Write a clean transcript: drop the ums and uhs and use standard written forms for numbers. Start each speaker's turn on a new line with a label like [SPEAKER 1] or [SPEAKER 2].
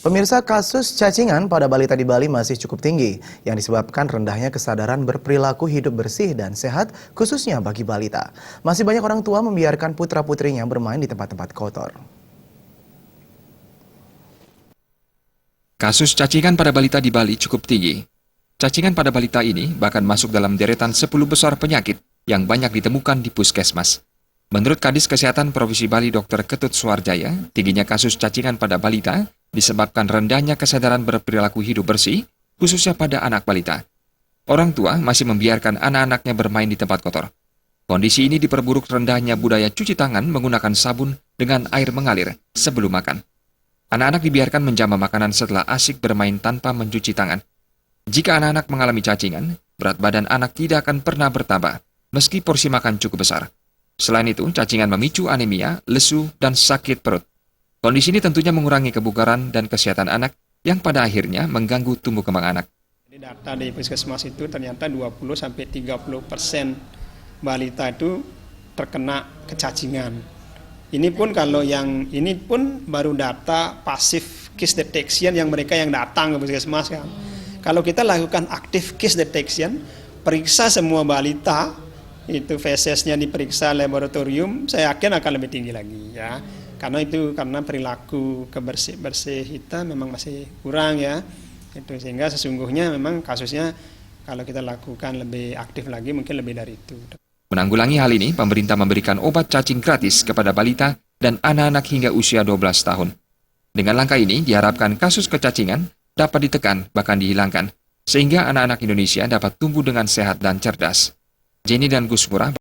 [SPEAKER 1] Pemirsa, kasus cacingan pada balita di Bali masih cukup tinggi yang disebabkan rendahnya kesadaran berperilaku hidup bersih dan sehat khususnya bagi balita. Masih banyak orang tua membiarkan putra-putrinya bermain di tempat-tempat kotor.
[SPEAKER 2] Kasus cacingan pada balita di Bali cukup tinggi. Cacingan pada balita ini bahkan masuk dalam deretan 10 besar penyakit yang banyak ditemukan di puskesmas. Menurut Kadis Kesehatan Provinsi Bali Dr. Ketut Suarjaya, tingginya kasus cacingan pada balita disebabkan rendahnya kesadaran berperilaku hidup bersih, khususnya pada anak balita. Orang tua masih membiarkan anak-anaknya bermain di tempat kotor. Kondisi ini diperburuk rendahnya budaya cuci tangan menggunakan sabun dengan air mengalir sebelum makan. Anak-anak dibiarkan menjamah makanan setelah asik bermain tanpa mencuci tangan. Jika anak-anak mengalami cacingan, berat badan anak tidak akan pernah bertambah, meski porsi makan cukup besar. Selain itu, cacingan memicu anemia, lesu, dan sakit perut. Kondisi ini tentunya mengurangi kebugaran dan kesehatan anak yang pada akhirnya mengganggu tumbuh kembang anak.
[SPEAKER 3] Jadi data di puskesmas itu ternyata 20-30% balita itu terkena kecacingan. Ini pun baru data pasif case detection yang mereka yang datang ke puskesmas kan. Kalau kita lakukan active case detection, periksa semua balita, itu fesesnya diperiksa laboratorium, saya yakin akan lebih tinggi lagi ya. Karena perilaku bersih kita memang masih kurang ya. Itu sehingga sesungguhnya memang kasusnya kalau kita lakukan lebih aktif lagi mungkin lebih dari itu.
[SPEAKER 2] Menanggulangi hal ini, pemerintah memberikan obat cacing gratis kepada balita dan anak-anak hingga usia 12 tahun. Dengan langkah ini diharapkan kasus kecacingan dapat ditekan bahkan dihilangkan, sehingga anak-anak Indonesia dapat tumbuh dengan sehat dan cerdas. Jenny dan Gus Murah